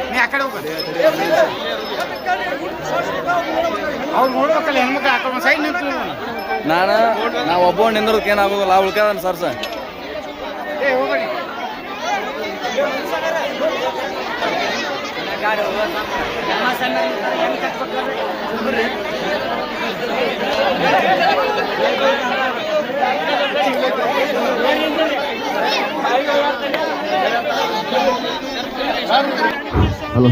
ನೀ ಆ ಕಡೆ ಹೋಗೋದು ಅವ್ರು ನೋಡ್ಬೇಕಲ್ಲ ಹೆಣ್ಮಕ್ಳು ಹಾಕೊಂಡು ಸೈಡ್ ನಿಂತು ನಾವು ಒಬ್ಬ ನಿಂದ್ರದಕ್ಕೆ ಏನಾಗೋದಿಲ್ಲ ಉಳ್ಕದನ್ ಸರ್ ಸರ್ ಏ ಹೋಗಡಿ ಹಲೋ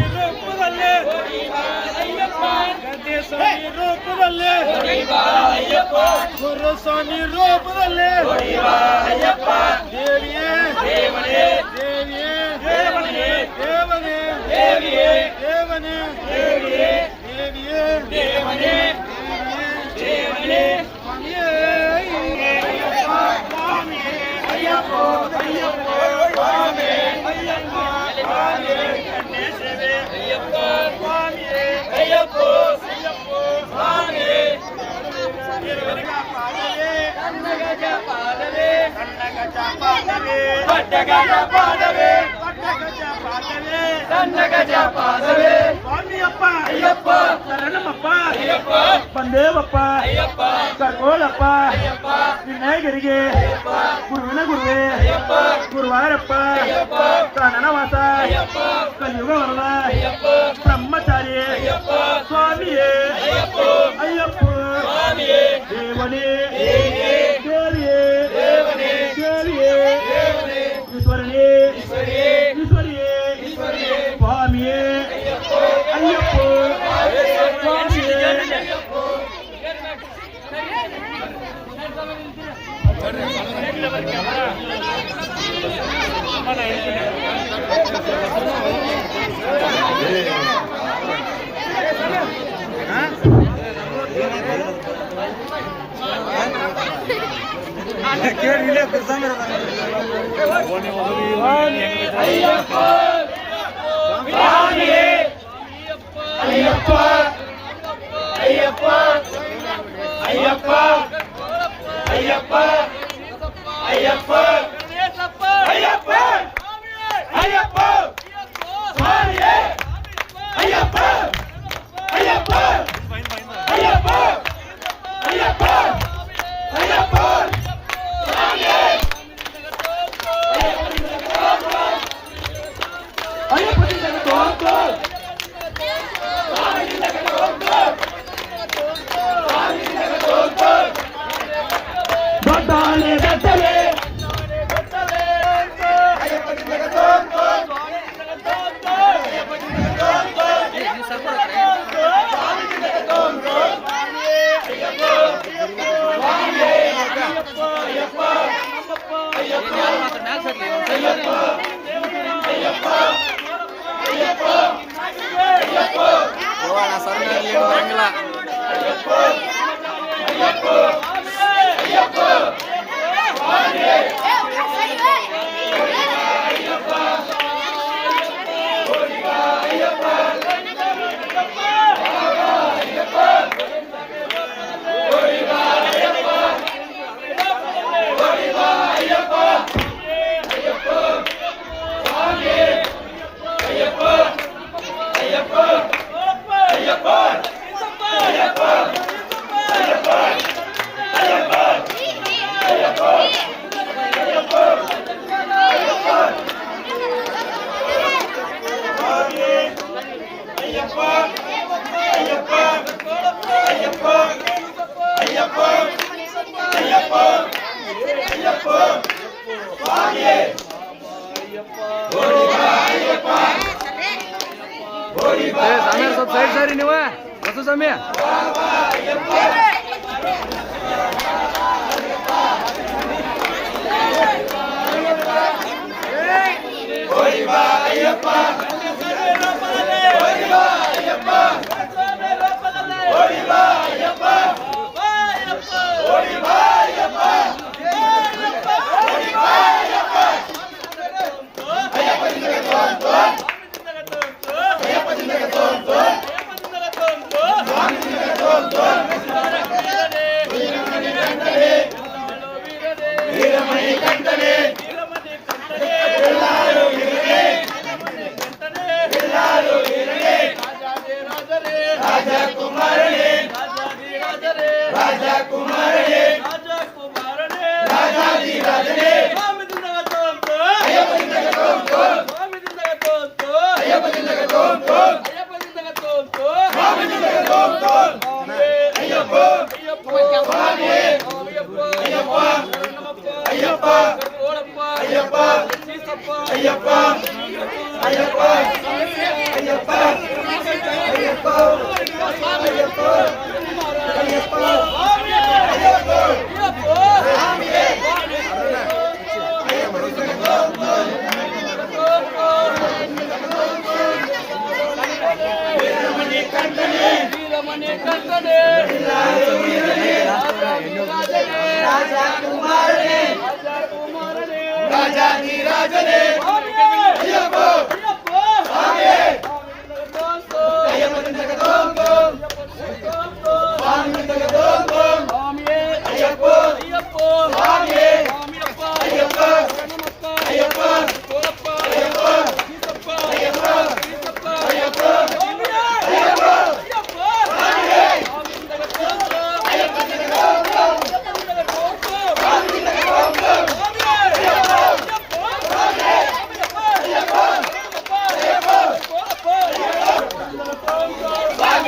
ಗುರುಸ್ವಾಮಿ ರೂಪದಲ್ಲಿ ದೇವಿಯೇ ದೇವನೇ ದೇವಿಯೇ ದೇವನೇ ದೇವನೇ ದೇವಿಯೇ ದೇವನೇ ದೇವಿಯೇ ದೇವಿಯೇ ದೇವನೇ ದೇವನೇ ಸ್ವಾಮಿಯೇ ಅಯ್ಯಪ್ಪ ಅಯ್ಯಪ್ಪ ಸ್ವಾಮಿ ಅಯ್ಯಪ್ಪ ಸ್ವಾಮಿ ಕನ್ನೆ ಸೇವೆ ಅಯ್ಯಪ್ಪ ಸ್ವಾಮಿಯೇ ಅಯ್ಯಪ್ಪ ಅಯ್ಯಪ್ಪ ಸ್ವಾಮಿ ಸ್ವಾಮಿಯಪ್ಪ ಅಯ್ಯಪ್ಪ ಶರಣಮಪ್ಪ ಅಯ್ಯಪ್ಪ ಬಂದೇವಪ್ಪ ಅಯ್ಯಪ್ಪ ಕರ್ಕೋಳಪ್ಪ ಅಯ್ಯಪ್ಪ ವಿನಾಯಕರಿಗೆ ಗುರುವಿನ ಗುರುವೇ ಅಯ್ಯಪ್ಪ ಗುರುವಾರಪ್ಪ ಅಯ್ಯಪ್ಪ ಕಾನನವಾಸ ಅಯ್ಯಪ್ಪ ಕಲಿಯುಗ ವರದ ಅಯ್ಯಪ್ಪ ಬ್ರಹ್ಮಚಾರಿ ಅಯ್ಯಪ್ಪ ಸ್ವಾಮಿಯೇ ಅಯ್ಯಪ್ಪ ಅಯ್ಯಪ್ಪ ಸ್ವಾಮಿಯೇ ದೇವನೇ ದೇವಿಯೇ ದೇವನೇ ದೇವಿಯೇ ದೇವನೇ ಈಶ್ವರನೇ ಈಶ್ವರಿಯೇ ಈಶ್ವರಿಯೇ ಈಶ್ವರಿಯೇ ಸ್ವಾಮಿಯೇ ಅಯ್ಯಪ್ಪ ಅಯ್ಯಪ್ಪ ಸ್ವಾಮಿಯೇ ಅಯ್ಯಪ್ಪ ಅಯ್ಯಪ್ಪ ಅಯ್ಯಪ್ಪ ಅಯ್ಯಪ್ಪ ಅಯ್ಯಪ್ಪ ಅಯ್ಯಪ್ಪ ಅಯ್ಯಪ್ಪ ಸ್ವಾಮಿಯೇ ಅಯ್ಯಪ್ಪ ಅಯ್ಯಪ್ಪ ಅಯ್ಯಪ್ಪ ಅಯ್ಯಪ್ಪ ಅಯ್ಯಪ್ಪ ಸ್ವಾಮಿಯೇ सब साइड सारी नहीं हुआ बस समय ಅಯ್ಯಪ್ಪ ಅಯ್ಯಪ್ಪ ಅಯ್ಯಪ್ಪ ಅಯ್ಯಪ್ಪ ಅಯ್ಯಪ್ಪ ರಾಜನೇ ಅಯ್ಯಪ್ಪ ಸ್ವಾಮಿ ಅಯ್ಯಪ್ಪ ತಗದೋಂಗೋ ಸ್ವಾಮಿ ತಗದೋಂಗೋ ಅಯ್ಯಪ್ಪ ಅಯ್ಯಪ್ಪ ಸ್ವಾಮಿ Ayyappa Ayyappa Ayyappa Ayyappa Ayyappa Hãy subscribe cho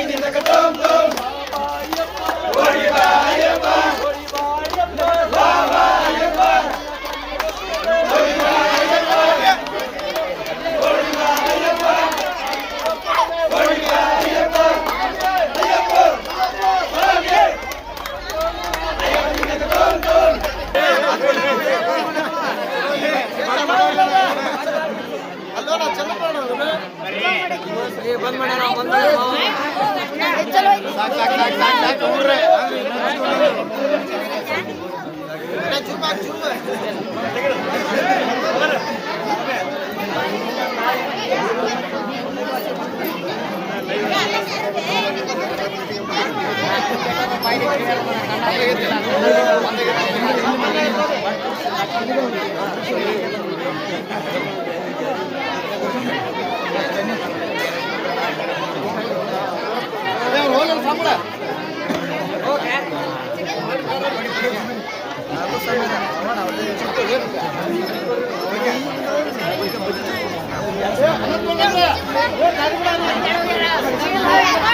kênh Ghiền Mì Gõ để không bỏ lỡ những video hấp dẫn.